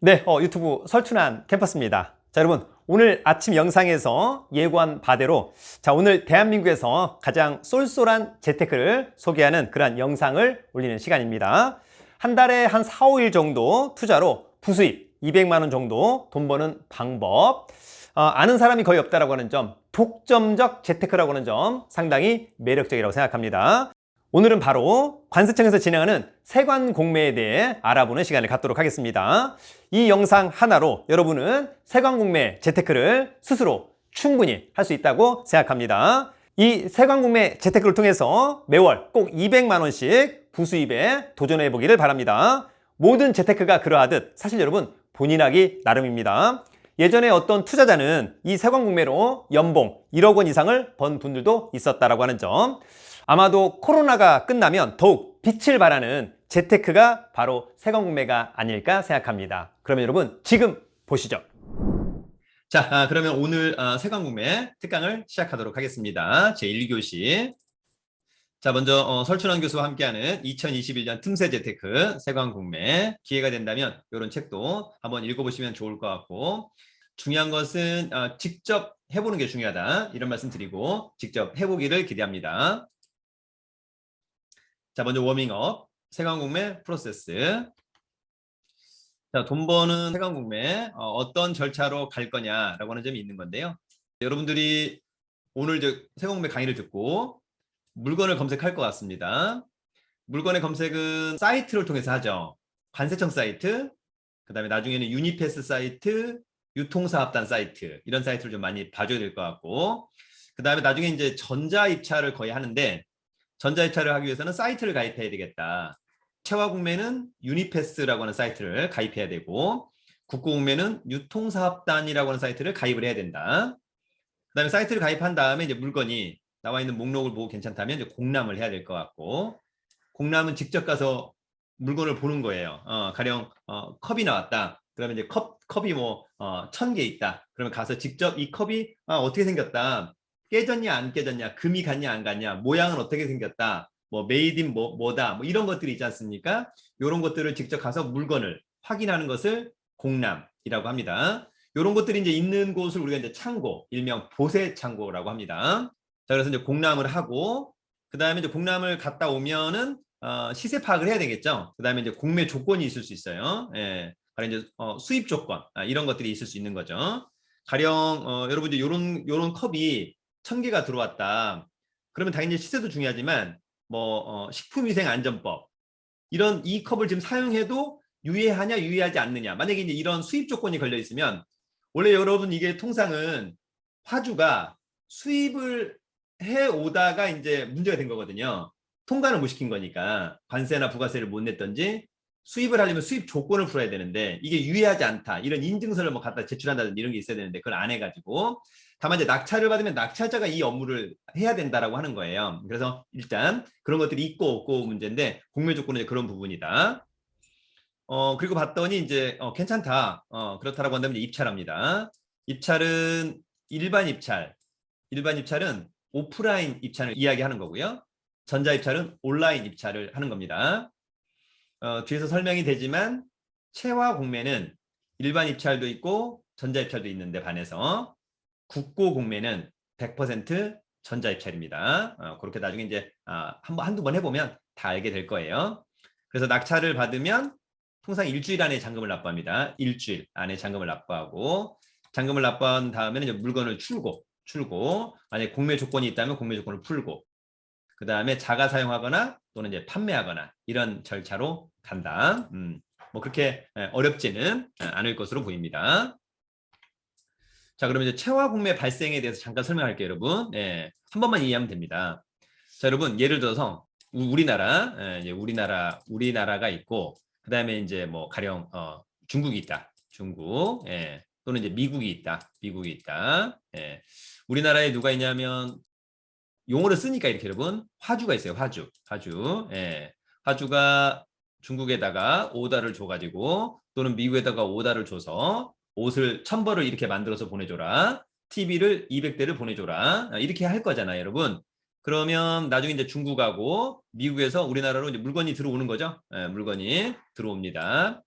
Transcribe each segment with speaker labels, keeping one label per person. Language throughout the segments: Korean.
Speaker 1: 네, 유튜브 설춘환 캠퍼스입니다. 자, 여러분, 오늘 아침 영상에서 예고한 바대로 오늘 대한민국에서 가장 쏠쏠한 재테크를 소개하는 그런 영상을 올리는 시간입니다. 한 달에 한 4, 5일 정도 투자로 부수입 200만 원 정도 돈 버는 방법, 아는 사람이 거의 없다라고 하는 점, 독점적 재테크라고 하는 점 상당히 매력적이라고 생각합니다. 오늘은 바로 관세청에서 진행하는 세관 공매에 대해 알아보는 시간을 갖도록 하겠습니다. 이 영상 하나로 여러분은 세관 공매 재테크를 스스로 충분히 할 수 있다고 생각합니다. 이 세관 공매 재테크를 통해서 매월 꼭 200만 원씩 부수입에 도전해 보기를 바랍니다. 모든 재테크가 그러하듯 사실 여러분 본인 하기 나름입니다. 예전에 어떤 투자자는 이 세관 공매로 연봉 1억 원 이상을 번 분들도 있었다라고 하는 점, 아마도 코로나가 끝나면 더욱 빛을 발하는 재테크가 바로 세관 공매가 아닐까 생각합니다. 그러면 여러분 지금 보시죠. 자, 그러면 오늘 세관 공매 특강을 시작하도록 하겠습니다. 제1교시. 자, 먼저 설춘환 교수와 함께하는 2021년 틈새 재테크 세관 공매, 기회가 된다면 이런 책도 한번 읽어보시면 좋을 것 같고, 중요한 것은 직접 해보는 게 중요하다, 이런 말씀 드리고 직접 해보기를 기대합니다. 자, 먼저 워밍업, 세관 공매 프로세스. 자, 돈 버는 세관 공매 어떤 절차로 갈 거냐라고 하는 점이 있는 건데요. 여러분들이 오늘 세관 공매 강의를 듣고 물건을 검색할 것 같습니다. 물건의 검색은 사이트를 통해서 하죠. 관세청 사이트, 그 다음에 나중에는 유니패스 사이트, 유통사업단 사이트, 이런 사이트를 좀 많이 봐줘야 될 것 같고, 그 다음에 나중에 이제 전자입찰을 거의 하는데, 전자입찰을 하기 위해서는 사이트를 가입해야 되겠다. 채화공매는 유니패스라고 하는 사이트를 가입해야 되고, 국고공매는 유통사업단이라고 하는 사이트를 가입을 해야 된다. 그 다음에 사이트를 가입한 다음에 이제 물건이 나와 있는 목록을 보고 괜찮다면 이제 공람을 해야 될 것 같고, 공람은 직접 가서 물건을 보는 거예요. 가령 컵이 나왔다. 그러면 이제 컵이 뭐 1000개 있다. 그러면 가서 직접 이 컵이 어떻게 생겼다, 깨졌냐 안 깨졌냐, 금이 갔냐 안 갔냐, 모양은 어떻게 생겼다, 뭐 메이드 인 뭐다, 뭐 이런 것들이 있지 않습니까? 이런 것들을 직접 가서 물건을 확인하는 것을 공람이라고 합니다. 이런 것들이 이제 있는 곳을 우리가 이제 창고, 일명 보세 창고라고 합니다. 자, 그래서 이제 공람을 하고, 그 다음에 이제 공람을 갔다 오면은 시세 파악을 해야 되겠죠. 그 다음에 이제 공매 조건이 있을 수 있어요. 예. 가령 이제 수입 조건, 이런 것들이 있을 수 있는 거죠. 가령 여러분 이제 요런 컵이 1000개가 들어왔다. 그러면 당연히 시세도 중요하지만 뭐 식품위생안전법, 이런 이 컵을 지금 사용해도 유해하냐 유해하지 않느냐, 만약에 이제 이런 수입 조건이 걸려 있으면, 원래 여러분 이게 통상은 화주가 수입을 해 오다가 이제 문제가 된 거거든요. 통관을 못 시킨 거니까 관세나 부가세를 못 냈던지, 수입을 하려면 수입 조건을 풀어야 되는데 이게 유해하지 않다, 이런 인증서를 뭐 갖다 제출한다든지 이런 게 있어야 되는데 그걸 안 해가지고, 다만 이제 낙찰을 받으면 낙찰자가 이 업무를 해야 된다라고 하는 거예요. 그래서 일단 그런 것들이 있고 없고 문제인데, 공매 조건은 이제 그런 부분이다. 그리고 봤더니 이제 괜찮다, 그렇다라고 한다면 이제 입찰합니다. 입찰은 일반 입찰은 오프라인 입찰을 이야기하는 거고요. 전자 입찰은 온라인 입찰을 하는 겁니다. 뒤에서 설명이 되지만 채화 공매는 일반 입찰도 있고 전자 입찰도 있는데 반해서, 국고 공매는 100% 전자 입찰입니다. 그렇게 나중에 이제 한두 번 해보면 다 알게 될 거예요. 그래서 낙찰을 받으면 통상 일주일 안에 잔금을 납부합니다. 일주일 안에 잔금을 납부하고, 잔금을 납부한 다음에는 이제 물건을 출고, 만약에 공매 조건이 있다면 공매 조건을 풀고, 그 다음에 자가 사용하거나 또는 이제 판매하거나, 이런 절차로 간다. 뭐 그렇게 어렵지는 않을 것으로 보입니다. 자, 그러면 이제 채화 공매 발생에 대해서 잠깐 설명할게요, 여러분. 한 번만 이해하면 됩니다. 자, 여러분 예를 들어서 우리나라, 이제 우리나라가 있고, 그 다음에 이제 뭐 가령 중국이 있다, 중국, 또는 이제 미국이 있다. 우리나라에 누가 있냐면, 용어를 쓰니까 이렇게 여러분, 화주가 있어요. 화주. 화주가 중국에다가 오더를 줘가지고, 또는 미국에다가 오더를 줘서 옷을 1000벌을 이렇게 만들어서 보내줘라, TV를 200대를 보내줘라, 이렇게 할 거잖아요, 여러분. 그러면 나중에 이제 중국하고 미국에서 우리나라로 이제 물건이 들어오는 거죠. 물건이 들어옵니다.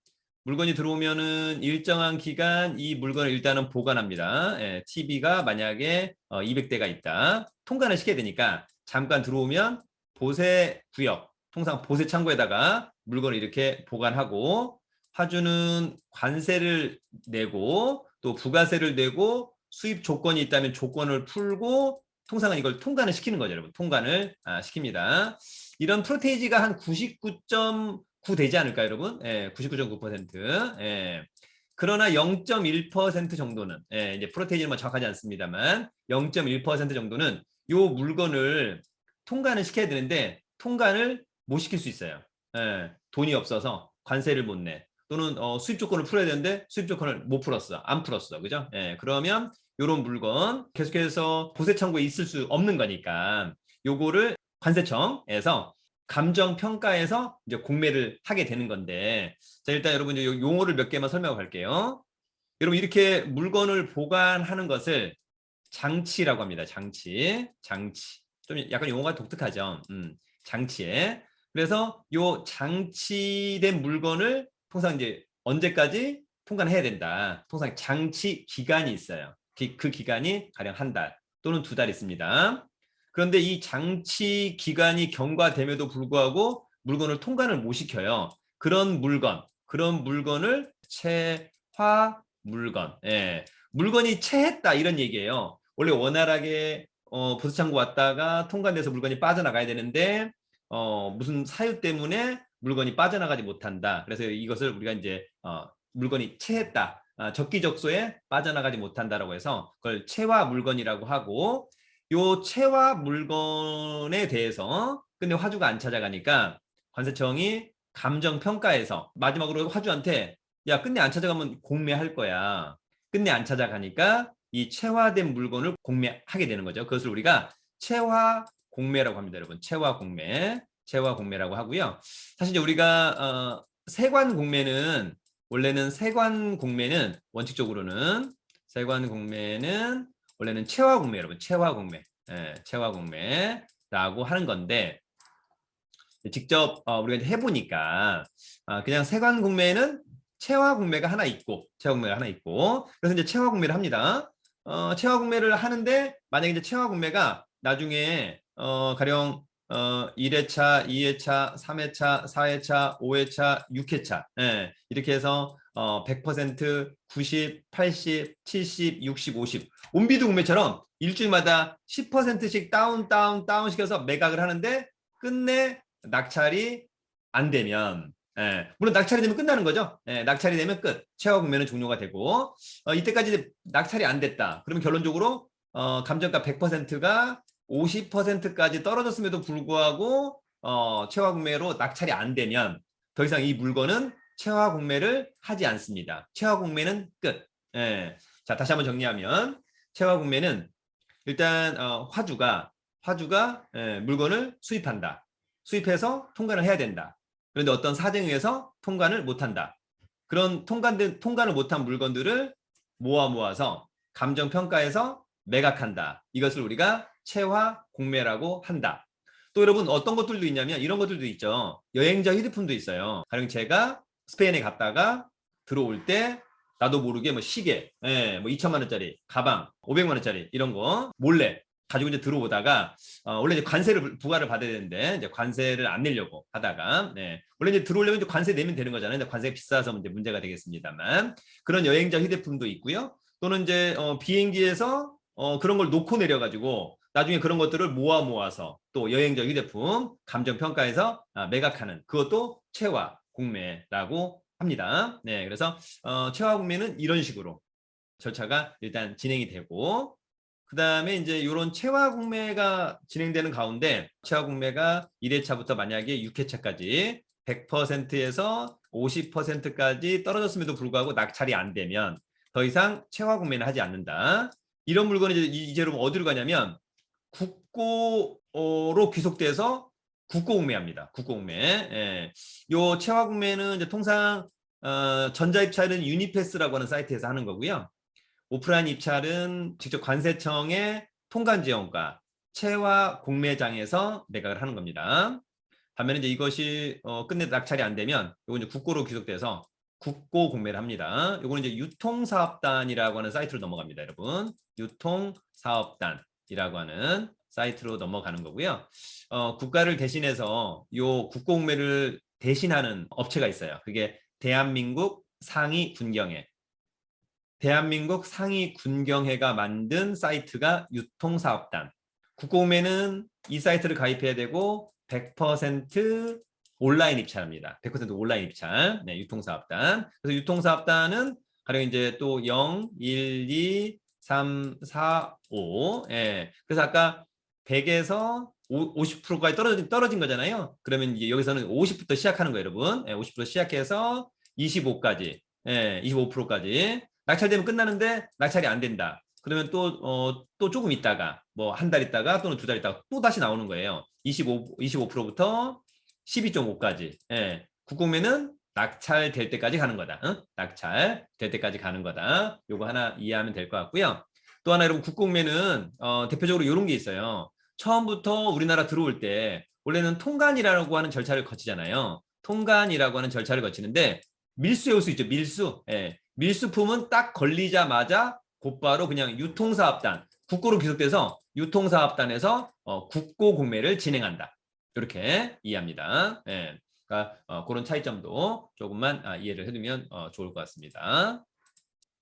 Speaker 1: 물건이 들어오면은 일정한 기간 이 물건을 일단은 보관합니다. TV가 만약에 200대가 있다. 통관을 시켜야 되니까 잠깐 들어오면 보세 구역, 통상 보세 창고에다가 물건을 이렇게 보관하고 화주는 관세를 내고 또 부가세를 내고 수입 조건이 있다면 조건을 풀고 통상은 이걸 통관을 시키는 거죠, 여러분. 통관을 시킵니다. 이런 프로테이지가 한 99.9 되지 않을까요, 여러분? 99.9%. 그러나 0.1% 정도는, 이제 프로테이지는 뭐 정확하지 않습니다만, 0.1% 정도는 요 물건을 통관을 시켜야 되는데, 통관을 못 시킬 수 있어요. 돈이 없어서 관세를 못 내. 또는 수입 조건을 풀어야 되는데 수입 조건을 못 풀었어. 안 풀었어. 그죠? 그러면 요런 물건 계속해서 보세 창고에 있을 수 없는 거니까 요거를 관세청에서 감정평가에서 이제 공매를 하게 되는 건데, 자, 일단 여러분 용어를 몇 개만 설명해 갈게요. 여러분 이렇게 물건을 보관하는 것을 장치라고 합니다. 장치. 좀 약간 용어가 독특하죠. 장치에. 그래서 요 장치된 물건을 통상 이제 언제까지 통관해야 된다. 통상 장치 기간이 있어요. 그 기간이 가령 한 달 또는 2달 있습니다. 그런데 이 장치 기간이 경과됨에도 불구하고 물건을 통관을 못 시켜요. 그런 물건을 체화 물건. 물건이 체했다 이런 얘기예요. 원래 원활하게 보수창고 왔다가 통관돼서 물건이 빠져나가야 되는데 무슨 사유 때문에 물건이 빠져나가지 못한다. 그래서 이것을 우리가 이제 물건이 체했다. 적기적소에 빠져나가지 못한다라고 해서 그걸 체화 물건이라고 하고, 요 체화 물건에 대해서 근데 화주가 안 찾아가니까 관세청이 감정평가에서 마지막으로 화주한테 야, 끝내 안 찾아가면 공매할 거야. 끝내 안 찾아가니까 이 체화된 물건을 공매하게 되는 거죠. 그것을 우리가 체화 공매라고 합니다, 여러분. 체화 공매라고 하고요. 사실 이제 우리가 세관 공매는 원칙적으로는 원래는 체화 공매, 여러분. 체화 공매라고 하는 건데, 직접 우리가 이제 해보니까 그냥 세관 공매는 체화 공매가 하나 있고 그래서 이제 체화 공매를 합니다. 체화 공매를 하는데 만약에 이제 체화 공매가 나중에 가령 1회차, 2회차, 3회차, 4회차, 5회차, 6회차 이렇게 해서 100%, 90, 80, 70, 60, 50 온비드 공매처럼 일주일마다 10%씩 다운 시켜서 매각을 하는데 끝내 낙찰이 안 되면, 물론 낙찰이 되면 끝나는 거죠. 낙찰이 되면 끝. 체화 공매는 종료가 되고, 이때까지 낙찰이 안 됐다. 그러면 결론적으로 감정가 100%가 50%까지 떨어졌음에도 불구하고 체화 공매로 낙찰이 안 되면 더 이상 이 물건은 체화 공매를 하지 않습니다. 체화 공매는 끝. 자, 다시 한번 정리하면 체화 공매는 일단 화주가 물건을 수입한다. 수입해서 통관을 해야 된다. 그런데 어떤 사정에 의해서 통관을 못한다. 그런 통관을 못한 물건들을 모아서 감정평가에서 매각한다. 이것을 우리가 체화 공매라고 한다. 또 여러분 어떤 것들도 있냐면 이런 것들도 있죠. 여행자 휴대폰도 있어요. 가령 제가 스페인에 갔다가 들어올 때 나도 모르게 뭐 시계, 뭐 2천만 원짜리 가방, 500만 원짜리 이런 거 몰래 가지고 이제 들어오다가 원래 이제 관세를 부과를 받아야 되는데 이제 관세를 안 내려고 하다가 원래 이제 들어오려면 이제 관세 내면 되는 거잖아요. 근데 관세가 비싸서 이제 문제가 되겠습니다만 그런 여행자 휴대폰도 있고요. 또는 이제 비행기에서 그런 걸 놓고 내려가지고 나중에 그런 것들을 모아서 또 여행자 휴대폰 감정평가에서 매각하는 그것도 체화 공매라고 합니다. 그래서 체화 공매는 이런 식으로 절차가 일단 진행이 되고, 그 다음에 이제 이런 체화 공매가 진행되는 가운데 체화 공매가 1회차부터 만약에 6회차까지 100%에서 50%까지 떨어졌음에도 불구하고 낙찰이 안 되면 더 이상 체화 공매는 하지 않는다. 이런 물건이 이제 여러분 어디로 가냐면 국고로 귀속돼서 국고공매합니다. 국고공매. 요 체화 공매는 이제 통상 전자입찰은 유니패스라고 하는 사이트에서 하는 거고요. 오프라인 입찰은 직접 관세청의 통관지원과 체화 공매장에서 매각을 하는 겁니다. 반면에 이제 이것이 끝내 낙찰이 안 되면 이거 이제 국고로 귀속돼서 국고 공매를 합니다. 요거는 이제 유통사업단이라고 하는 사이트로 넘어갑니다, 여러분. 유통사업단이라고 하는 사이트로 넘어가는 거고요. 국가를 대신해서 요 국고 공매를 대신하는 업체가 있어요. 그게 대한민국 상위군경회. 대한민국 상위군경회가 만든 사이트가 유통사업단. 국고공매는 이 사이트를 가입해야 되고 100% 온라인 입찰합니다. 100% 온라인 입찰. 네, 유통사업단. 그래서 유통사업단은 가령 이제 또 0, 1, 2, 3, 4, 5. 예. 그래서 아까 100에서 50%까지 떨어진 거잖아요. 그러면 이제 여기서는 50부터 시작하는 거예요, 여러분. 예, 50부터 시작해서 25까지. 예, 25%까지. 낙찰되면 끝나는데 낙찰이 안 된다. 그러면 또 조금 있다가 뭐 한 달 있다가 또는 두 달 있다가 또 다시 나오는 거예요. 25%부터 12.5까지. 예. 국공매는 낙찰될 때까지 가는 거다. 응? 낙찰될 때까지 가는 거다. 요거 하나 이해하면 될 것 같고요. 또 하나 여러분 국공매는 대표적으로 이런 게 있어요. 처음부터 우리나라 들어올 때 원래는 통관이라고 하는 절차를 거치잖아요. 통관이라고 하는 절차를 거치는데 밀수해 올 수 있죠. 밀수. 예. 밀수품은 딱 걸리자마자 곧바로 그냥 유통사업단, 국고로 귀속돼서 유통사업단에서 국고 공매를 진행한다. 이렇게 이해합니다. 예. 그러니까 그런 차이점도 조금만 이해를 해두면 좋을 것 같습니다.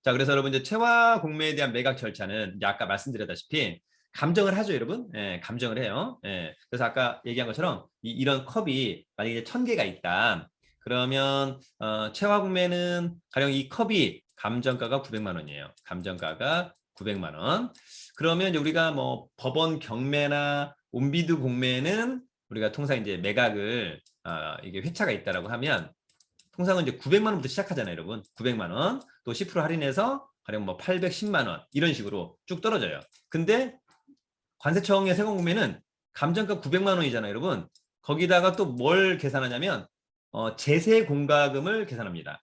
Speaker 1: 자, 그래서 여러분 이제 채화 공매에 대한 매각 절차는 이제 아까 말씀드렸다시피 감정을 하죠, 여러분. 예, 감정을 해요. 예. 그래서 아까 얘기한 것처럼 이런 컵이 만약에 1000개가 있다. 그러면 채화 공매는 가령 이 컵이 감정가가 900만 원이에요. 감정가가 900만 원. 그러면 이제 우리가 뭐 법원 경매나 온비드 공매는 우리가 통상 이제 매각을 이게 회차가 있다라고 하면 통상은 이제 900만 원부터 시작하잖아요, 여러분. 900만 원. 또 10% 할인해서 가령 뭐 810만 원 이런 식으로 쭉 떨어져요. 근데 관세청의 세금공매는 감정가 900만 원이잖아요, 여러분. 거기다가 또 뭘 계산하냐면 제세 공과금을 계산합니다.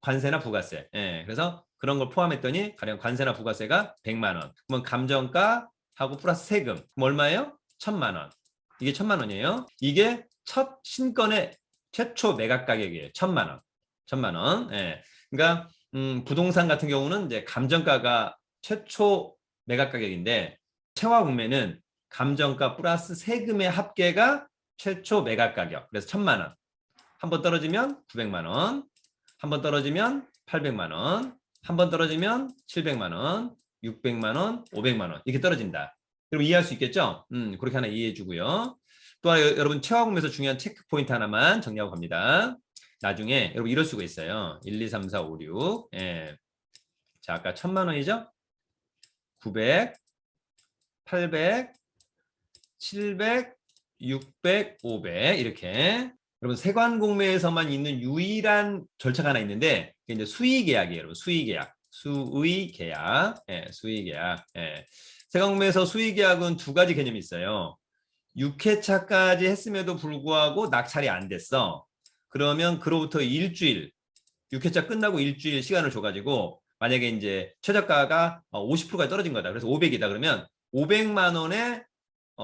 Speaker 1: 관세나 부가세. 예, 그래서 그런 걸 포함했더니 가령 관세나 부가세가 100만 원. 그러면 감정가하고 플러스 세금. 그럼 얼마예요? 1000만 원. 이게 1000만 원이에요. 이게 첫 신건의 최초 매각 가격이에요. 1000만 원. 1000만 원. 예. 그러니까 부동산 같은 경우는 이제 감정가가 최초 매각 가격인데 채화 공매는 감정가 플러스 세금의 합계가 최초 매각 가격. 그래서 1000만 원. 한 번 떨어지면 900만 원. 한 번 떨어지면 800만 원. 한 번 떨어지면 700만 원. 600만 원, 500만 원. 이렇게 떨어진다. 그럼 이해할 수 있겠죠? 그렇게 하나 이해해 주고요. 또 여러분 채화 공매에서 중요한 체크 포인트 하나만 정리하고 갑니다. 나중에 여러분 이럴 수가 있어요. 1, 2, 3, 4, 5, 6. 예. 자, 아까 1000만 원이죠? 900, 800, 700, 600, 500 이렇게. 여러분 세관공매에서만 있는 유일한 절차가 하나 있는데 그게 이제 수의계약이에요, 여러분. 수의계약. 수의계약. 예, 수의계약. 예. 세관공매에서 수의계약은 두 가지 개념이 있어요. 6회차까지 했음에도 불구하고 낙찰이 안 됐어. 그러면 그로부터 일주일, 6회차 끝나고 일주일 시간을 줘가지고 만약에 이제 최저가가 50%까지 떨어진 거다. 그래서 500이다. 그러면 500만 원의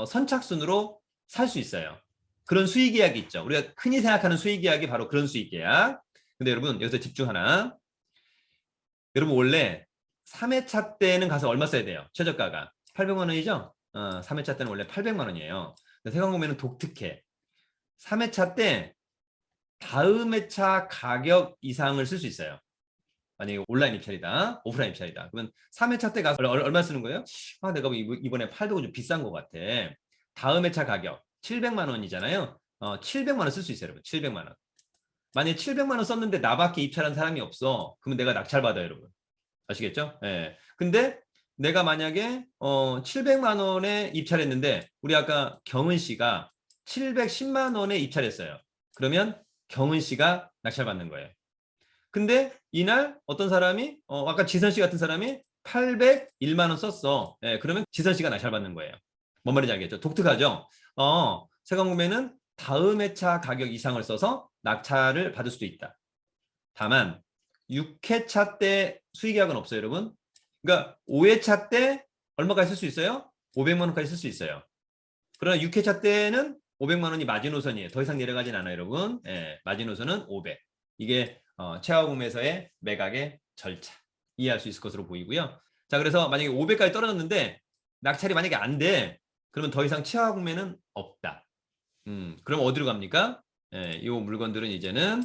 Speaker 1: 선착순으로 살 수 있어요. 그런 수의계약이 있죠. 우리가 흔히 생각하는 수의계약이 바로 그런 수의계약. 근데 여러분 여기서 집중 하나. 여러분 원래 3회차 때는 가서 얼마 써야 돼요? 최저가가 800만 원이죠? 3회차 때는 원래 800만 원이에요. 세관공매는 독특해. 3회차 때 다음 회차 가격 이상을 쓸 수 있어요. 만약에 온라인 입찰이다, 오프라인 입찰이다. 그러면 3회차 때 가서 얼마 쓰는 거예요? 내가 이번에 800원 좀 비싼 것 같아. 다음 회차 가격 700만 원이잖아요. 700만 원 쓸 수 있어요, 여러분. 700만 원. 만약에 700만 원 썼는데 나밖에 입찰한 사람이 없어. 그러면 내가 낙찰받아요, 여러분. 아시겠죠? 예. 근데 내가 만약에 700만 원에 입찰했는데 우리 아까 경은 씨가 710만 원에 입찰했어요. 그러면 경은 씨가 낙찰받는 거예요. 근데 이날 어떤 사람이 아까 지선 씨 같은 사람이 801만 원 썼어. 예, 그러면 지선 씨가 낙찰받는 거예요. 뭔 말인지 알겠죠? 독특하죠? 세관공매는 다음 회차 가격 이상을 써서 낙찰을 받을 수도 있다. 다만 6회차 때 수의계약은 없어요, 여러분. 그러니까 5회차 때 얼마까지 쓸 수 있어요? 500만 원까지 쓸 수 있어요. 그러나 6회차 때는 500만 원이 마지노선이에요. 더 이상 내려가진 않아요, 여러분. 예, 마지노선은 500. 이게 최하 구매에서의 매각의 절차 이해할 수 있을 것으로 보이고요. 자, 그래서 만약에 500까지 떨어졌는데 낙찰이 만약에 안 돼, 그러면 더 이상 최하 구매는 없다. 그럼 어디로 갑니까? 예, 이 물건들은 이제는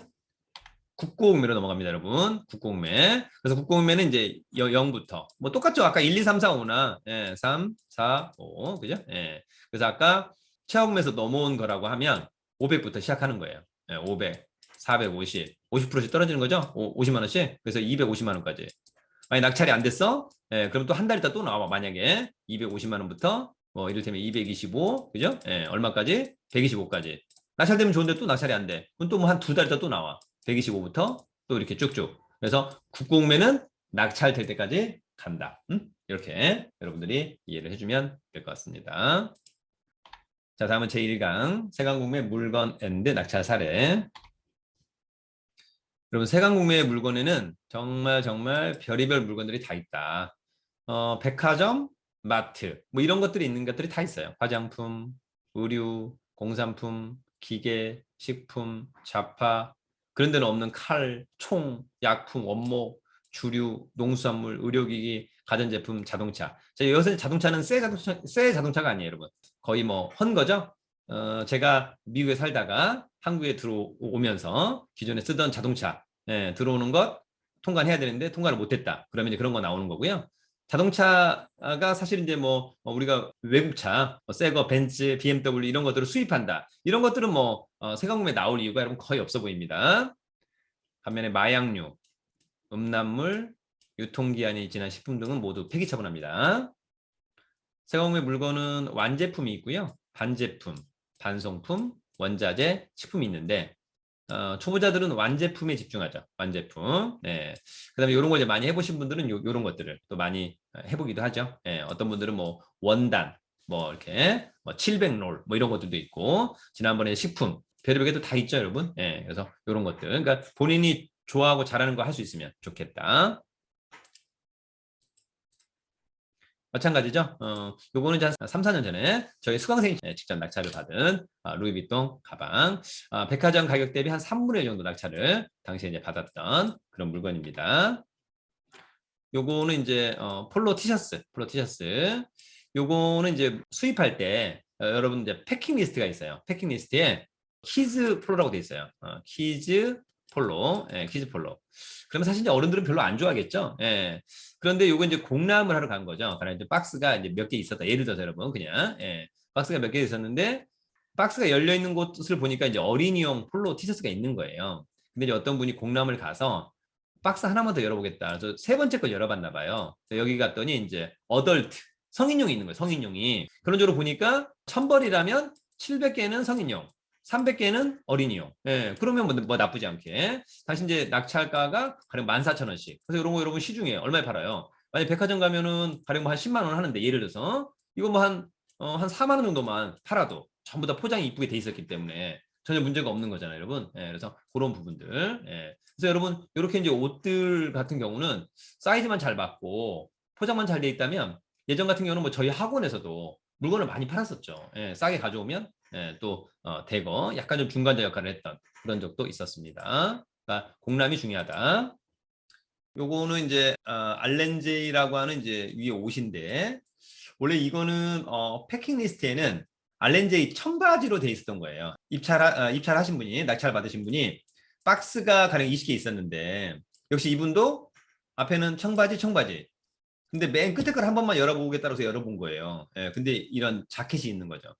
Speaker 1: 국고공매로 넘어갑니다, 여러분. 국고공매. 그래서 국고공매는 이제 0부터 뭐 똑같죠. 아까 1, 2, 3, 4, 5나 3, 4, 5 그죠? 예. 그래서 아까 최하구매에서 넘어온 거라고 하면 500부터 시작하는 거예요. 500, 450, 50%씩 떨어지는 거죠? 50만 원씩. 그래서 250만 원까지. 만약 낙찰이 안 됐어? 그럼 또 한 달 있다 또 나와. 만약에 250만 원부터 뭐 이를테면 225, 그죠? 얼마까지? 125까지. 낙찰되면 좋은데 또 낙찰이 안 돼. 그럼 또 뭐 한 두 달 있다 또 나와. 125부터 또 이렇게 쭉쭉. 그래서 국공매는 낙찰될 때까지 간다. 이렇게 여러분들이 이해를 해주면 될 것 같습니다. 자, 다음은 제1강 세관공매 물건 앤드 낙찰 사례. 여러분, 세관공매의 물건에는 정말 별의별 물건들이 다 있다. 백화점, 마트 뭐 이런 것들이 있는 것들이 다 있어요. 화장품, 의류, 공산품, 기계, 식품, 잡화, 그런 데는 없는 칼, 총, 약품, 원목, 주류, 농수산물, 의료기기, 가전제품, 자동차. 자, 여기서 자동차는 새 자동차가 아니에요, 여러분. 거의 뭐 헌 거죠. 제가 미국에 살다가 한국에 들어오면서 기존에 쓰던 자동차 들어오는 것 통관해야 되는데 통관을 못했다. 그러면 이제 그런 거 나오는 거고요. 자동차가 사실 이제 뭐 우리가 외국차, 새거 벤츠, BMW 이런 것들을 수입한다. 이런 것들은 뭐 세관공매에 나올 이유가 여러분 거의 없어 보입니다. 반면에 마약류, 음란물, 유통기한이 지난 식품 등은 모두 폐기 처분합니다. 세관공매 물건은 완제품이 있고요. 반제품, 반성품, 원자재, 식품이 있는데 초보자들은 완제품에 집중하죠. 완제품. 네. 그다음에 이런 걸 이제 많이 해보신 분들은 요런 것들을 또 많이 해보기도 하죠. 어떤 분들은 뭐 원단, 뭐 이렇게 뭐 700롤 뭐 이런 것들도 있고 지난번에 식품 별의별 게 또 다 있죠, 여러분. 그래서 이런 것들. 그러니까 본인이 좋아하고 잘하는 거 할 수 있으면 좋겠다. 마찬가지죠. 요거는 이제 한 3, 4년 전에 저희 수강생이 직접 낙찰을 받은 루이비통 가방. 백화점 가격 대비 한 3분의 1 정도 낙찰을 당시에 이제 받았던 그런 물건입니다. 요거는 이제 폴로 티셔츠. 요거는 이제 수입할 때 여러분 이제 패킹 리스트가 있어요. 패킹 리스트에 키즈 폴로라고 돼 있어요. 키즈 폴로. 키즈 폴로. 그러면 사실 이제 어른들은 별로 안 좋아하겠죠. 그런데 요거 이제 공람을 하러 간 거죠. 그러니까 이제 박스가 이제 몇 개 있었다. 예를 들어서 여러분 그냥 박스가 몇 개 있었는데 박스가 열려 있는 곳을 보니까 이제 어린이용 폴로 티셔츠가 있는 거예요. 근데 이제 어떤 분이 공람을 가서 박스 하나만 더 열어보겠다. 그래서 세 번째 걸 열어봤나 봐요. 여기 갔더니 이제 어덜트 성인용이 있는 거예요. 성인용이. 그런 쪽으로 보니까 1000벌이라면 700개는 성인용, 300개는 어린이용. 그러면 뭐 나쁘지 않게. 당신 이제 낙찰가가 가령 14,000원씩. 그래서 이런 거 여러분 시중에 얼마에 팔아요? 만약 백화점 가면은 가령 뭐 한 10만 원 하는데 예를 들어서 이거 뭐 한 4만 원 정도만 팔아도 전부 다 포장이 이쁘게 돼 있었기 때문에 전혀 문제가 없는 거잖아요, 여러분. 그래서 그런 부분들. 그래서 여러분 이렇게 이제 옷들 같은 경우는 사이즈만 잘 맞고 포장만 잘 돼 있다면 예전 같은 경우는 뭐 저희 학원에서도 물건을 많이 팔았었죠. 싸게 가져오면 또 대거 약간 좀 중간자 역할을 했던 그런 적도 있었습니다. 그러니까 공람이 중요하다. 요거는 이제 알렌제이라고 하는 이제 위에 옷인데 원래 이거는 패킹 리스트에는 알렌제이 청바지로 돼 있었던 거예요. 입찰하신 분이 낙찰 받으신 분이 박스가 가령 20개 있었는데 역시 이분도 앞에는 청바지 근데 맨 끝에 걸 한 번만 열어보겠다고 해서 열어본 거예요. 근데 이런 자켓이 있는 거죠.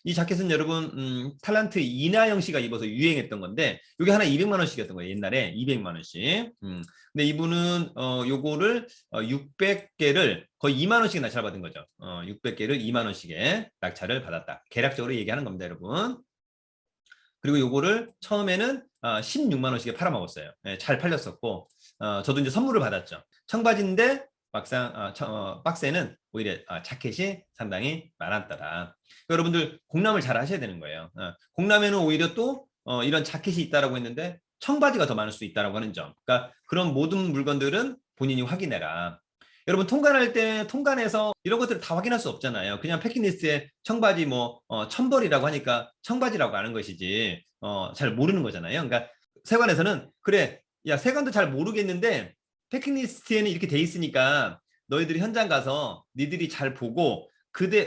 Speaker 1: 이 자켓은 여러분 탤런트 이나영 씨가 입어서 유행했던 건데 이게 하나 200만 원씩이었던 거예요. 옛날에 200만 원씩. 근데 이분은 요거를 600개를 거의 2만 원씩 낙찰받은 거죠. 600개를 2만 원씩에 낙찰을 받았다. 계략적으로 얘기하는 겁니다, 여러분. 그리고 요거를 처음에는 16만 원씩에 팔아먹었어요. 잘 팔렸었고 저도 이제 선물을 받았죠. 청바지인데 막상 박스에는 오히려 자켓이 상당히 많았더라. 여러분들 공람을 잘 하셔야 되는 거예요. 공람에는 오히려 또 이런 자켓이 있다라고 했는데 청바지가 더 많을 수 있다라고 하는 점. 그러니까 그런 모든 물건들은 본인이 확인해라. 여러분 통관할 때 통관해서 이런 것들을 다 확인할 수 없잖아요. 그냥 패킹리스트에 청바지 뭐 1000벌이라고 하니까 청바지라고 하는 것이지 잘 모르는 거잖아요. 그러니까 세관에서는 그래 야, 세관도 잘 모르겠는데 패킹리스트에는 이렇게 돼 있으니까 너희들이 현장 가서 니들이 잘 보고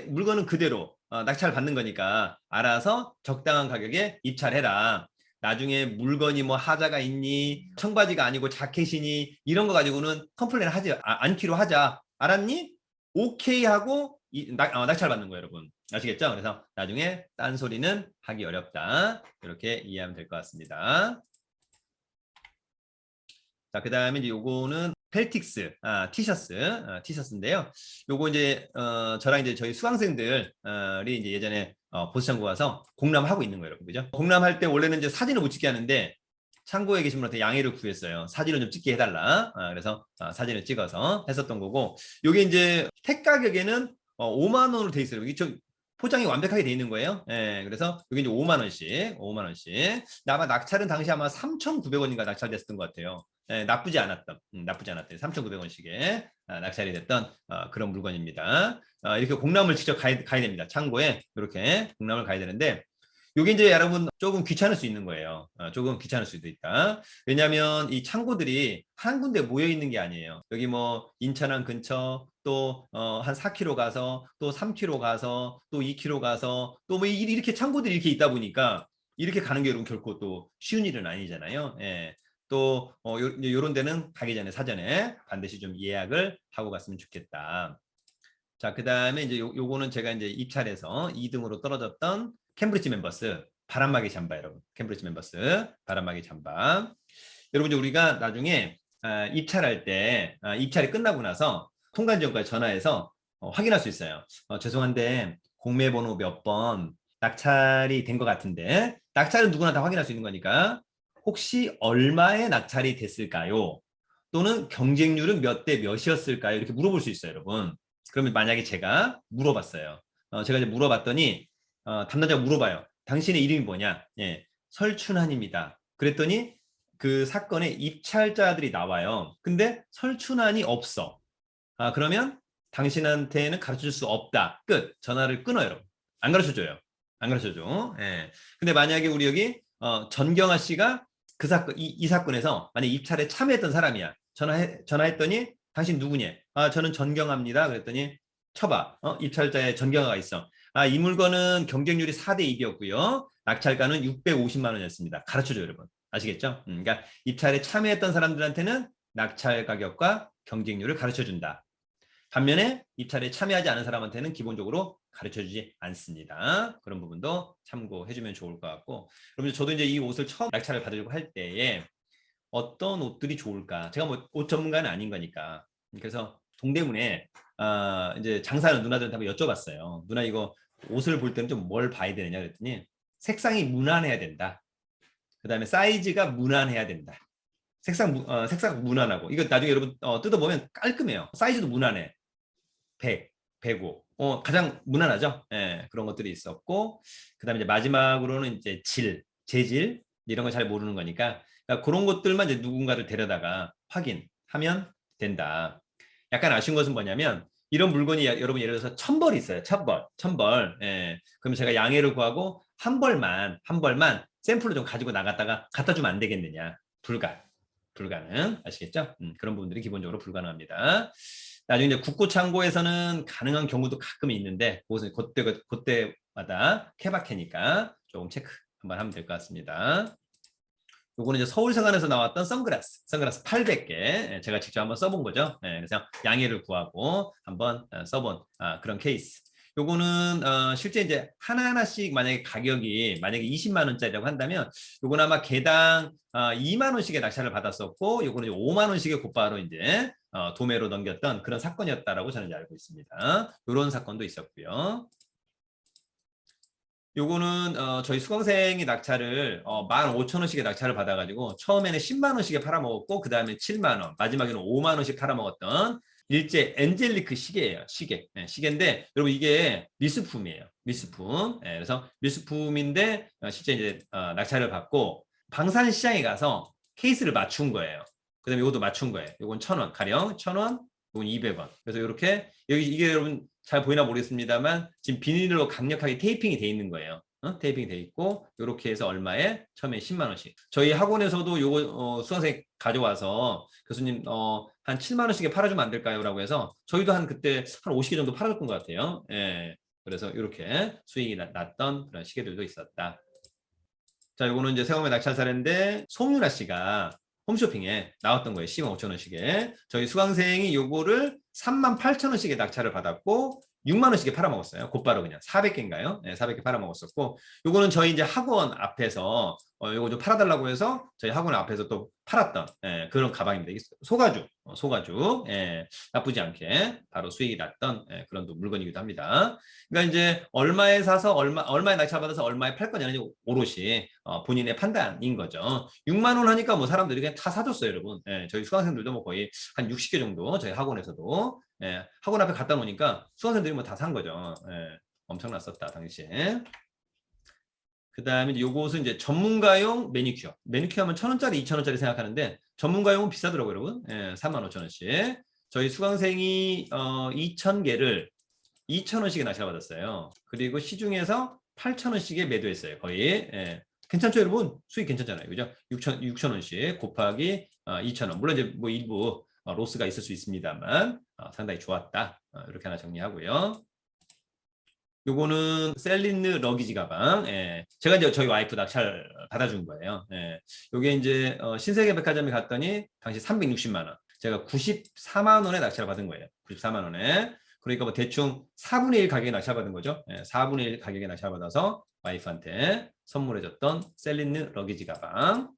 Speaker 1: 물건은 그대로 낙찰 받는 거니까 알아서 적당한 가격에 입찰해라. 나중에 물건이 뭐 하자가 있니, 청바지가 아니고 자켓이니 이런 거 가지고는 컴플레인 하지 않기로 하자. 알았니? 오케이 하고 낙찰 받는 거예요, 여러분. 아시겠죠? 그래서 나중에 딴소리는 하기 어렵다. 이렇게 이해하면 될 것 같습니다. 자, 그 다음에 이제 요거는 펠틱스, 티셔츠인데요. 요거 이제, 저랑 이제 저희 수강생들이 이제 예전에 보수창고 가서 공람하고 있는 거예요, 여러분. 그죠? 공람할 때 원래는 이제 사진을 못 찍게 하는데 창고에 계신 분한테 양해를 구했어요. 사진을 좀 찍게 해달라. 그래서 사진을 찍어서 했었던 거고, 요게 이제 택 가격에는 5만 원으로 돼 있어요. 여기 좀 포장이 완벽하게 돼 있는 거예요. 예, 그래서 여기 이제 5만 원씩. 아마 낙찰은 당시 아마 3,900원인가 낙찰됐었던 것 같아요. 예, 나쁘지 않았던 3,900원씩에 낙찰이 됐던 그런 물건입니다. 이렇게 공람을 직접 가야 됩니다. 창고에 이렇게 공람을 가야 되는데 이게 이제 여러분 조금 귀찮을 수 있는 거예요. 조금 귀찮을 수도 있다. 왜냐하면 이 창고들이 한 군데 모여 있는 게 아니에요. 여기 뭐 인천항 근처 또 한 4km 가서 또 3km 가서 또 2km 가서 또 뭐 이렇게 창고들이 이렇게 있다 보니까 이렇게 가는 게 여러분 결코 또 쉬운 일은 아니잖아요. 예. 또 요런 데는 가기 전에 사전에 반드시 좀 예약을 하고 갔으면 좋겠다. 자, 그 다음에 이제 요거는 제가 이제 입찰에서 2등으로 떨어졌던 캠브리지 멤버스 바람막이 잠바, 여러분. 캠브리지 멤버스 바람막이 잠바. 여러분 이제 우리가 나중에 입찰할 때 입찰이 끝나고 나서 통관지원까지 전화해서 확인할 수 있어요. 죄송한데 공매번호 몇 번 낙찰이 된 것 같은데 낙찰은 누구나 다 확인할 수 있는 거니까 혹시 얼마에 낙찰이 됐을까요? 또는 경쟁률은 몇 대 몇이었을까요? 이렇게 물어볼 수 있어요, 여러분. 그러면 만약에 제가 물어봤어요. 제가 이제 물어봤더니 담당자가 물어봐요. 당신의 이름이 뭐냐? 예, 설춘환입니다. 그랬더니 그 사건에 입찰자들이 나와요. 근데 설춘환이 없어. 그러면 당신한테는 가르쳐줄 수 없다. 끝. 전화를 끊어요, 여러분. 안 가르쳐줘요. 안 가르쳐줘. 예. 근데 만약에 우리 여기 전경아 씨가 그 사건 이 사건에서 만약 입찰에 참여했던 사람이야. 전화했더니 당신 누구냐? 저는 전경아입니다. 그랬더니 쳐봐. 입찰자에 전경아가 있어. 이 물건은 경쟁률이 4대 2였고요. 낙찰가는 650만 원이었습니다. 가르쳐줘요, 여러분. 아시겠죠? 그러니까 입찰에 참여했던 사람들한테는 낙찰 가격과 경쟁률을 가르쳐준다. 반면에 입찰에 참여하지 않은 사람한테는 기본적으로 가르쳐주지 않습니다. 그런 부분도 참고해주면 좋을 것 같고, 그럼 저도 이제 이 옷을 처음 낙찰을 받으려고 할 때에 어떤 옷들이 좋을까? 제가 뭐 옷 전문가는 아닌 거니까. 그래서 동대문에 이제 장사하는 누나들한테 한번 여쭤봤어요. 누나 이거 옷을 볼 때는 좀 뭘 봐야 되느냐 그랬더니 색상이 무난해야 된다. 그 다음에 사이즈가 무난해야 된다. 색상 무난하고 이거 나중에 여러분 뜯어보면 깔끔해요. 사이즈도 무난해. 100, 105. 가장 무난하죠. 예, 그런 것들이 있었고 그 다음에 이제 마지막으로는 이제 재질 이런 거 잘 모르는 거니까 그러니까 그런 것들만 이제 누군가를 데려다가 확인하면 된다. 약간 아쉬운 것은 뭐냐면 이런 물건이 여러분 예를 들어서 1,000벌이 있어요. 1,000벌. 예. 그럼 제가 양해를 구하고 한 벌만 샘플로 좀 가지고 나갔다가 갖다 주면 안 되겠느냐? 불가능. 아시겠죠? 그런 부분들이 기본적으로 불가능합니다. 나중에 이제 국고창고에서는 가능한 경우도 가끔 있는데 그것은 그때마다 케바케니까 조금 체크 한번 하면 될 것 같습니다. 요거는 이제 서울세관에서 나왔던 선글라스 800개 제가 직접 한번 써본 거죠. 그래서 양해를 구하고 한번 써본 그런 케이스. 요거는 실제 이제 하나하나씩 만약에 가격이 만약에 20만 원짜리라고 한다면 요거는 아마 개당 2만 원씩의 낙찰을 받았었고 요거는 이제 5만 원씩의 곧바로 이제 도매로 넘겼던 그런 사건이었다라고 저는 이제 알고 있습니다. 이런 사건도 있었고요. 요거는 저희 수강생이 낙찰을 15,000원씩의 낙찰을 받아가지고 처음에는 10만 원씩에 팔아먹었고 그 다음에 7만 원, 마지막에는 5만 원씩 팔아먹었던 일제 엔젤리크 시계예요. 시계인데 여러분 이게 미술품이에요. 미술품. 그래서 미술품인데 실제 이제 낙찰을 받고 방산시장에 가서 케이스를 맞춘 거예요. 그 다음에 이것도 맞춘 거예요. 이건 1,000원, 가령 1,000원, 이건 200원. 그래서 이렇게 이게 여러분 잘 보이나 모르겠습니다만 지금 비닐로 강력하게 테이핑이 돼 있는 거예요. 테이핑이 돼 있고 이렇게 해서 얼마에 처음에 10만 원씩. 저희 학원에서도 요거 수강생 가져와서 교수님 한 7만 원씩에 팔아주면 안 될까요?라고 해서 저희도 한 그때 한 50개 정도 팔아줬던 것 같아요. 예. 그래서 이렇게 수익이 났던 그런 시계들도 있었다. 자, 요거는 이제 세금의 낙찰 사례인데 송윤아 씨가 홈쇼핑에 나왔던 거예요. 10만 5천 원씩에. 저희 수강생이 요거를 3만 8천 원씩에 낙찰을 받았고 6만 원씩에 팔아먹었어요. 곧바로 그냥 400개인가요? 네, 400개 팔아먹었었고 요거는 저희 이제 학원 앞에서 요거 좀 팔아달라고 해서 저희 학원 앞에서 또 팔았던 그런 가방입니다. 이게 소가죽 나쁘지 않게 바로 수익이 났던 그런 또 물건이기도 합니다. 그러니까 이제 얼마에 사서 얼마에 낙찰받아서 얼마에 팔 거냐는 오롯이 본인의 판단인 거죠. 6만 원 하니까 뭐 사람들이 그냥 다 사줬어요, 여러분. 저희 수강생들도 뭐 거의 한 60개 정도 저희 학원에서도 학원 앞에 갖다 놓으니까 수강생들이 뭐 다 산 거죠. 엄청났었다 당시에. 그 다음에 이제 요것은 이제 전문가용 매니큐어. 매니큐어 하면 1,000원짜리, 2,000원짜리 생각하는데 전문가용은 비싸더라고요, 여러분. 35,000원씩. 저희 수강생이 2,000개를 2,000원씩에 낙찰받았어요. 그리고 시중에서 8,000원씩에 매도했어요. 거의. 괜찮죠, 여러분? 수익 괜찮잖아요. 그죠? 6,000원씩 곱하기 2,000원. 물론 이제 뭐 일부 로스가 있을 수 있습니다만 상당히 좋았다. 이렇게 하나 정리하고요. 요거는 셀린느 러기지 가방. 제가 이제 저희 와이프 낙찰 받아준 거예요. 요게 이제 신세계 백화점에 갔더니 당시 360만 원. 제가 94만 원에 낙찰 받은 거예요. 94만 원에. 그러니까 뭐 대충 4분의 1 가격에 낙찰 받은 거죠. 4분의 1 가격에 낙찰 받아서 와이프한테 선물해줬던 셀린느 러기지 가방.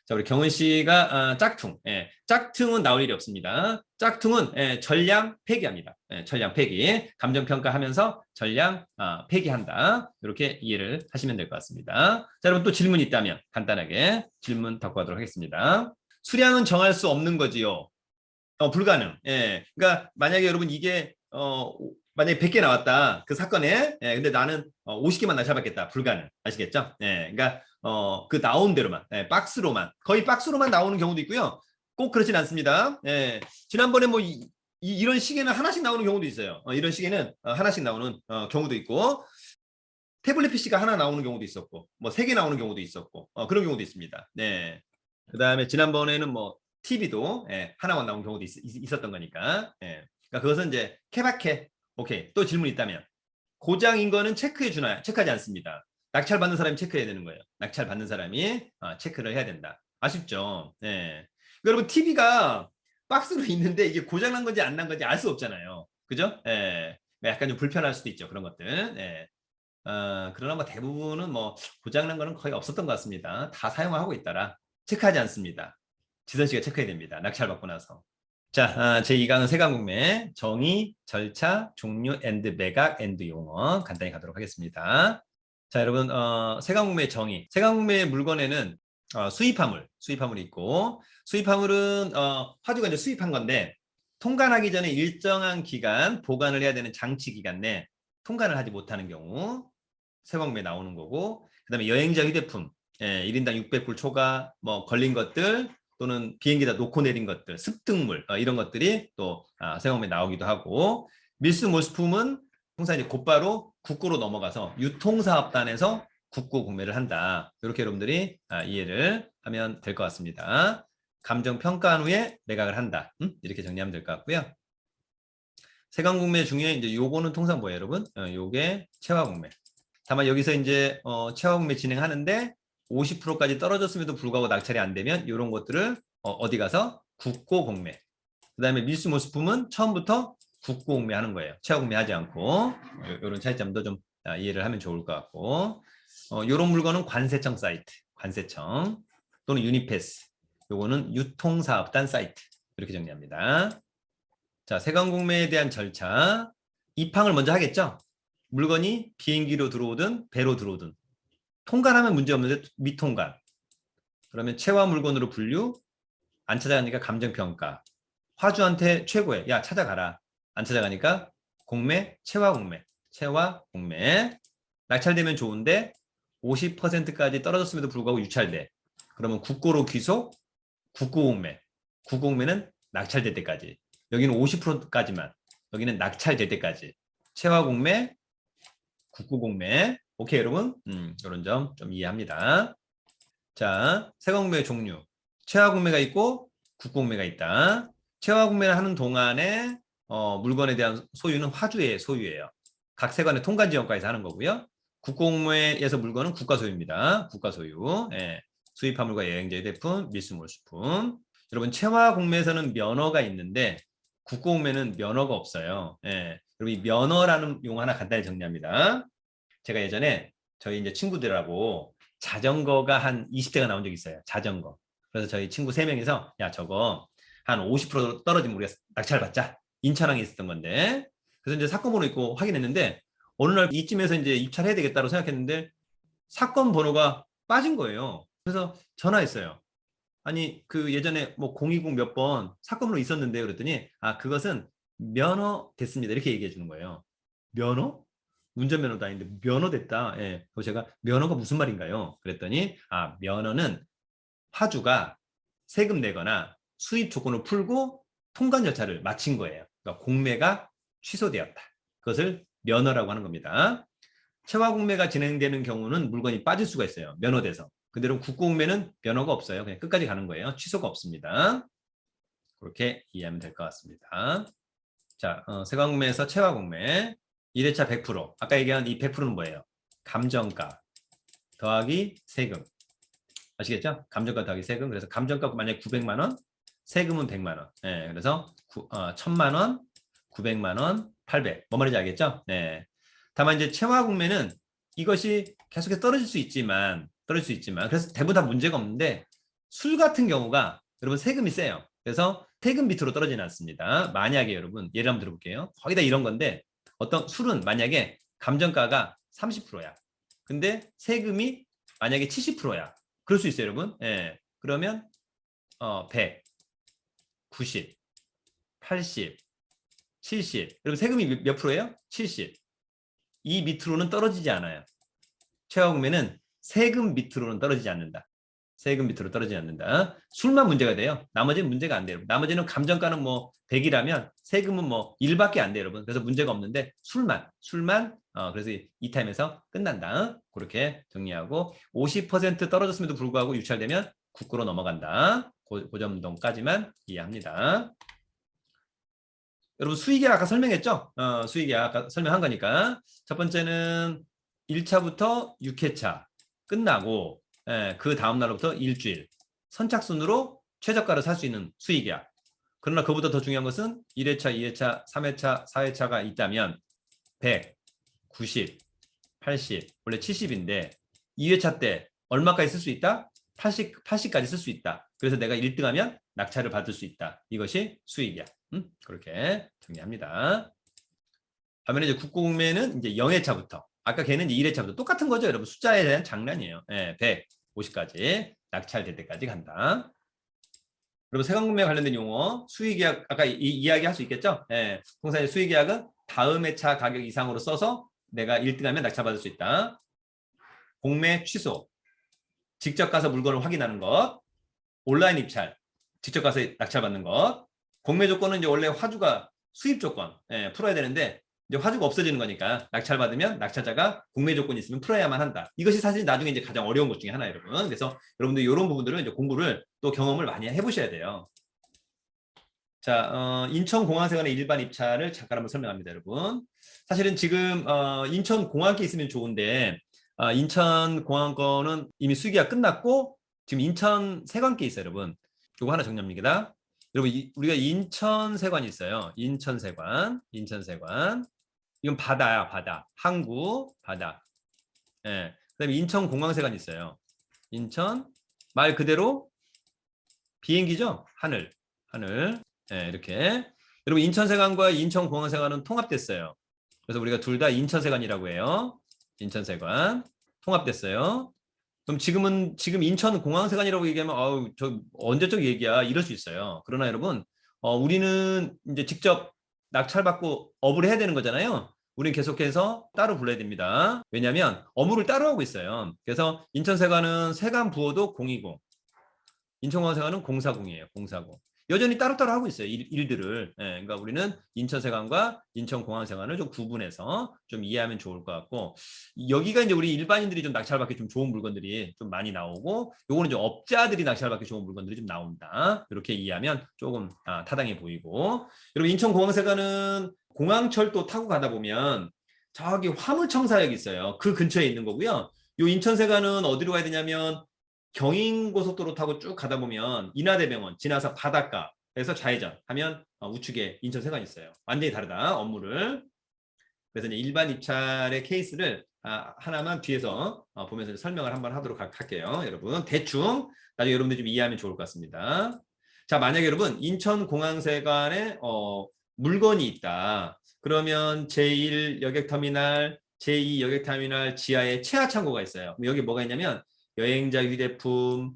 Speaker 1: 자, 우리 경은 씨가 짝퉁. 짝퉁은 나올 일이 없습니다. 짝퉁은 전량 폐기합니다. 전량 폐기. 감정평가하면서 전량 폐기한다. 이렇게 이해를 하시면 될 것 같습니다. 자, 여러분 또 질문 있다면 간단하게 질문 받고 가도록 하겠습니다. 수량은 정할 수 없는 거지요. 불가능. 그러니까 만약에 여러분 이게 만약에 100개 나왔다. 그 사건에. 근데 나는 50개만 낙찰받겠다. 불가능. 아시겠죠? 그러니까 그 나온 대로만, 박스로만, 거의 박스로만 나오는 경우도 있고요. 꼭 그렇진 않습니다. 지난번에 뭐 이런 시계는 하나씩 나오는 경우도 있어요. 이런 시계는 하나씩 나오는 경우도 있고, 태블릿 PC가 하나 나오는 경우도 있었고, 뭐 3개 나오는 경우도 있었고, 그런 경우도 있습니다. 그 다음에 지난번에는 뭐 TV도 하나만 나온 경우도 있었던 거니까. 그러니까 그것은 이제 케바케. 오케이. 또 질문 있다면 고장인 거는 체크해 주나요? 체크하지 않습니다. 낙찰 받는 사람이 체크해야 되는 거예요. 낙찰 받는 사람이 체크를 해야 된다. 아쉽죠? 여러분 TV가 박스로 있는데 이게 고장 난 건지 안 난 건지 알 수 없잖아요. 그죠? 약간 좀 불편할 수도 있죠. 그런 것들. 그러나 뭐 대부분은 뭐 고장 난 거는 거의 없었던 것 같습니다. 다 사용하고 있더라. 체크하지 않습니다. 지선 씨가 체크해야 됩니다. 낙찰 받고 나서. 자, 제2강은 세관공매 정의, 절차, 종류, 매각, 용어 간단히 가도록 하겠습니다. 자, 여러분 세관공매 정의. 세관공매 물건에는 수입화물이 있고 수입화물은 화주가 이제 수입한 건데 통관하기 전에 일정한 기간 보관을 해야 되는 장치 기간 내 통관을 하지 못하는 경우 세관공매에 나오는 거고 그다음에 여행자 휴대품 1인당 600불 초과 뭐 걸린 것들 또는 비행기다 놓고 내린 것들, 습득물 이런 것들이 또 세금에 나오기도 하고 밀수 몰수품은 통상 이제 곧바로 국고로 넘어가서 유통사업단에서 국고 공매를 한다. 이렇게 여러분들이 이해를 하면 될 것 같습니다. 감정 평가한 후에 매각을 한다. 이렇게 정리하면 될 것 같고요. 세관 공매 중에 이제 요거는 통상 뭐예요, 여러분? 요게 채화 공매. 다만 여기서 이제 채화 공매 진행하는데 50%까지 떨어졌음에도 불구하고 낙찰이 안 되면 이런 것들을 어디 가서 국고 공매. 그다음에 밀수 몰수품은 처음부터 국고 공매하는 거예요. 채화 공매하지 않고 이런 차이점도 좀 이해를 하면 좋을 것 같고 이런 물건은 관세청 사이트, 관세청 또는 유니패스. 요거는 유통사업단 사이트 이렇게 정리합니다. 자, 세관 공매에 대한 절차. 입항을 먼저 하겠죠. 물건이 비행기로 들어오든 배로 들어오든 통관하면 문제 없는데 미통관. 그러면 채화 물건으로 분류. 안 찾아가니까 감정평가. 화주한테 최고에 야 찾아가라. 안 찾아가니까 공매, 채화 공매. 채화 공매. 낙찰되면 좋은데 50%까지 떨어졌음에도 불구하고 유찰돼. 그러면 국고로 귀속, 국고 공매. 국고 공매는 낙찰될 때까지. 여기는 50%까지만. 여기는 낙찰될 때까지. 채화 공매, 국고 공매. 오케이, 여러분? 이런 점 좀 이해합니다. 자, 세관공매의 종류. 최하공매가 있고 국공매가 있다. 최하공매를 하는 동안에 물건에 대한 소유는 화주의 소유예요. 각 세관의 통관지원과에서 하는 거고요. 국공매에서 물건은 국가 소유입니다. 국가 소유. 예. 수입화물과 여행자 휴대폰, 밀수물수품. 여러분, 최화공매에서는 면허가 있는데 국공매는 면허가 없어요. 예. 여러분, 이 면허라는 용어 하나 간단히 정리합니다. 제가 예전에 저희 이제 친구들하고 자전거가 한 20대가 나온 적이 있어요. 자전거. 그래서 저희 친구 3명이서 야, 저거 한 50% 떨어지면 우리가 낙찰 받자. 인천항에 있었던 건데. 그래서 이제 사건 번호 있고 확인했는데 어느 날 이쯤에서 이제 입찰해야 되겠다고 생각했는데 사건 번호가 빠진 거예요. 그래서 전화했어요. 아니 그 예전에 뭐 020 몇 번 사건 번호 있었는데 그랬더니 아 그것은 면허 됐습니다. 이렇게 얘기해 주는 거예요. 면허? 운전면허도 아닌데 면허 됐다. 예. 그래서 제가 면허가 무슨 말인가요? 그랬더니 아 면허는 화주가 세금 내거나 수입 조건을 풀고 통관 절차를 마친 거예요. 그러니까 공매가 취소되었다. 그것을 면허라고 하는 겁니다. 채화 공매가 진행되는 경우는 물건이 빠질 수가 있어요. 면허돼서. 근데 국공매는 면허가 없어요. 그냥 끝까지 가는 거예요. 취소가 없습니다. 그렇게 이해하면 될 것 같습니다. 자, 세관공매에서 채화공매 1회차 100%. 아까 얘기한 이 100%는 뭐예요? 감정가 더하기 세금. 아시겠죠? 감정가 더하기 세금. 그래서 감정가 만약에 900만 원, 세금은 100만 원. 네, 그래서 1000만 원, 900만 원, 800. 뭔 말인지 알겠죠? 네. 다만 이제 채화공매는 이것이 계속해서 떨어질 수 있지만 그래서 대부분 다 문제가 없는데 술 같은 경우가 여러분 세금이 세요. 그래서 세금 밑으로 떨어지지 않습니다. 만약에 여러분 예를 한번 들어볼게요. 거의 다 이런 건데 어떤 술은 만약에 감정가가 30%야. 근데 세금이 만약에 70%야. 그럴 수 있어요, 여러분. 예. 그러면 100, 90, 80, 70. 여러분 세금이 몇 프로예요? 70. 이 밑으로는 떨어지지 않아요. 최하공매는 세금 밑으로는 떨어지지 않는다. 세금 밑으로 떨어지지 않는다. 술만 문제가 돼요. 나머지는 문제가 안 돼요. 나머지는 감정가는 뭐 100이라면 세금은 뭐 1밖에 안 돼요, 여러분. 그래서 문제가 없는데 술만 그래서 이 타임에서 끝난다. 그렇게 정리하고 50% 떨어졌음에도 불구하고 유찰되면 국고로 넘어간다. 그 점까지만 이해합니다. 여러분 수익이 아까 설명했죠? 수익이 아까 설명한 거니까. 첫 번째는 1차부터 6회차 끝나고 그 다음날부터 일주일 선착순으로 최저가를 살 수 있는 수익이야. 그러나 그보다 더 중요한 것은 1회차, 2회차, 3회차, 4회차가 있다면 100, 90, 80, 원래 70인데 2회차 때 얼마까지 쓸 수 있다? 80까지 쓸 수 있다. 그래서 내가 1등하면 낙찰을 받을 수 있다. 이것이 수익이야. 그렇게 정리합니다. 반면에 이제 국공매는 이제 0회차부터 아까 걔는 이제 1회차부터 똑같은 거죠, 여러분. 숫자에 대한 장난이에요. 100, 50까지 낙찰될 때까지 간다. 여러분 세관공매 관련된 용어 수익계약 아까 이야기 할 수 있겠죠? 통상 수익계약은 다음 회차 가격 이상으로 써서 내가 1등하면 낙찰받을 수 있다. 공매 취소, 직접 가서 물건을 확인하는 것, 온라인 입찰, 직접 가서 낙찰받는 것. 공매 조건은 이제 원래 화주가 수입 조건 풀어야 되는데 이제 화주가 없어지는 거니까 낙찰 받으면 낙찰자가 공매 조건이 있으면 풀어야만 한다. 이것이 사실 나중에 이제 가장 어려운 것 중에 하나 여러분. 그래서 여러분들 이런 부분들은 이제 공부를 또 경험을 많이 해보셔야 돼요. 자, 인천공항세관의 일반 입찰을 잠깐 한번 설명합니다, 여러분. 사실은 지금 인천공항에 있으면 좋은데 인천공항권은 이미 수기가 끝났고 지금 인천세관께 있어요, 여러분. 이거 하나 정리합니다. 여러분 우리가 인천세관이 있어요. 인천세관. 이건 바다야, 바다. 항구, 바다. 그다음에 인천공항세관이 있어요. 인천 말 그대로 비행기죠. 하늘. 이렇게. 여러분 인천세관과 인천공항세관은 통합됐어요. 그래서 우리가 둘 다 인천세관이라고 해요. 인천세관 통합됐어요. 그럼 지금 인천공항세관이라고 얘기하면 저 언제적 얘기야 이럴 수 있어요. 그러나 여러분 우리는 이제 직접 낙찰받고 업을 해야 되는 거잖아요. 우리는 계속해서 따로 불러야 됩니다. 왜냐하면 업무를 따로 하고 있어요. 그래서 인천세관은 세관 부호도 020, 인천공항세관은 040이에요. 040. 여전히 따로따로 하고 있어요. 일들을. 예, 그러니까 우리는 인천세관과 인천공항세관을 좀 구분해서 좀 이해하면 좋을 것 같고, 여기가 이제 우리 일반인들이 좀 낙찰받기 좀 좋은 물건들이 좀 많이 나오고, 요거는 이제 업자들이 낙찰받기 좋은 물건들이 좀 나옵니다. 이렇게 이해하면 조금 타당해 보이고, 여러분 인천공항세관은 공항철도 타고 가다 보면 저기 화물청사역이 있어요. 그 근처에 있는 거고요. 요 인천세관은 어디로 가야 되냐면 경인고속도로 타고 쭉 가다 보면 인하대병원 지나서 바닷가에서 좌회전 하면 우측에 인천세관이 있어요. 완전히 다르다, 업무를. 그래서 이제 일반 입찰의 케이스를 하나만 뒤에서 보면서 설명을 한번 하도록 할게요. 여러분 대충 나중에 여러분들 좀 이해하면 좋을 것 같습니다. 자, 만약에 여러분 인천공항세관에 물건이 있다. 그러면 제1 여객터미널, 제2 여객터미널 지하에 체하창고가 있어요. 여기 뭐가 있냐면 여행자 휴대품,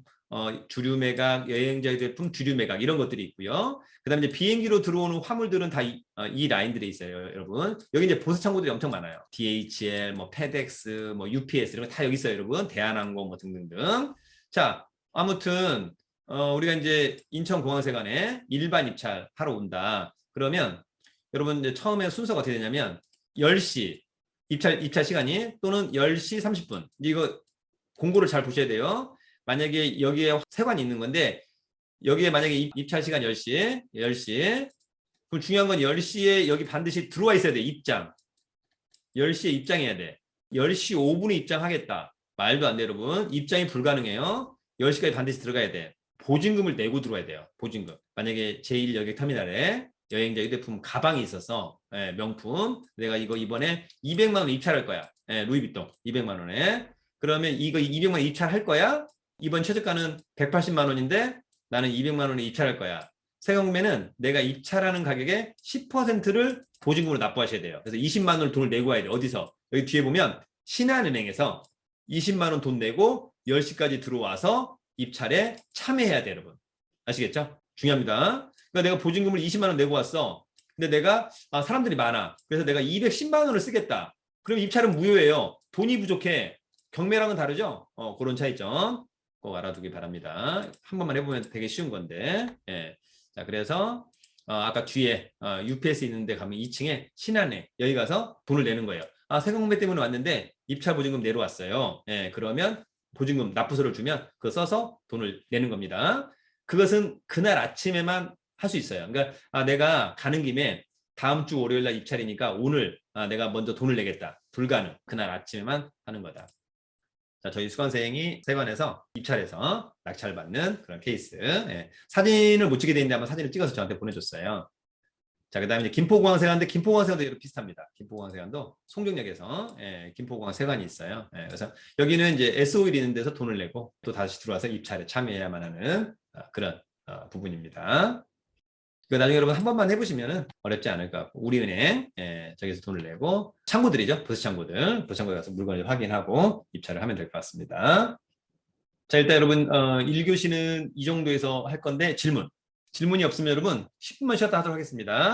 Speaker 1: 주류 매각, 여행자 휴대품, 주류 매각 이런 것들이 있고요. 그다음에 이제 비행기로 들어오는 화물들은 다 이 라인들이 있어요, 여러분. 여기 이제 보스 창고들이 엄청 많아요. DHL, 뭐 페덱스, 뭐 UPS 이런 거 다 여기 있어요, 여러분. 대한항공 뭐 등등등. 자, 아무튼 우리가 이제 인천공항세관에 일반 입찰하러 온다. 그러면 여러분 이제 처음에 순서가 어떻게 되냐면 10시 입찰 시간이 또는 10시 30분. 이거 공고를 잘 보셔야 돼요. 만약에 여기에 세관이 있는 건데 여기에 만약에 입찰 시간 10시 그럼 중요한 건 10시에 여기 반드시 들어와 있어야 돼. 입장 10시에 입장해야 돼. 10시 5분에 입장하겠다. 말도 안 돼, 여러분. 입장이 불가능해요. 10시까지 반드시 들어가야 돼. 보증금을 내고 들어와야 돼요. 보증금. 만약에 제1 여객터미널에 여행자 휴대품 가방이 있어서 명품 내가 이거 이번에 200만 원 입찰할 거야. 루이비통 200만 원에. 그러면 이거 200만 원 입찰할 거야? 이번 최저가는 180만 원인데 나는 200만 원에 입찰할 거야. 세금매는 내가 입찰하는 가격의 10%를 보증금으로 납부하셔야 돼요. 그래서 20만 원을 돈을 내고 와야 돼. 어디서? 여기 뒤에 보면 신한은행에서 20만 원 돈 내고 10시까지 들어와서 입찰에 참여해야 돼, 여러분. 아시겠죠? 중요합니다. 그러니까 내가 보증금을 20만 원 내고 왔어. 근데 내가 사람들이 많아. 그래서 내가 210만 원을 쓰겠다. 그럼 입찰은 무효예요. 돈이 부족해. 경매랑은 다르죠? 그런 차이점 꼭 알아두기 바랍니다. 한 번만 해보면 되게 쉬운 건데. 예. 자, 그래서 아까 뒤에 UPS 있는 데 가면 2층에 신한은행 여기 가서 돈을 내는 거예요. 세금공매 때문에 왔는데 입찰 보증금 내려왔어요. 예, 그러면 보증금 납부서를 주면 그거 써서 돈을 내는 겁니다. 그것은 그날 아침에만 할 수 있어요. 그러니까 내가 가는 김에 다음 주 월요일 날 입찰이니까 오늘 내가 먼저 돈을 내겠다. 불가능. 그날 아침에만 하는 거다. 자, 저희 수강생이 세관에서 입찰해서 낙찰받는 그런 케이스. 예. 사진을 못 찍게 돼 있는데 한번 사진을 찍어서 저한테 보내줬어요. 자, 그 다음에 이제 김포공항세관인데 김포공항세관도 비슷합니다. 김포공항세관도 송정역에서 김포공항세관이 있어요. 그래서 여기는 이제 S-오일 있는 데서 돈을 내고 또 다시 들어와서 입찰에 참여해야만 하는 그런 부분입니다. 나중에 여러분 한 번만 해보시면 어렵지 않을 것 같고 우리은행 저기서 돈을 내고 창구들이죠. 버스 창구들. 버스 창구에 가서 물건을 확인하고 입찰을 하면 될 것 같습니다. 자, 일단 여러분 1교시는 이 정도에서 할 건데 질문이 없으면 여러분 10분만 쉬었다 하도록 하겠습니다.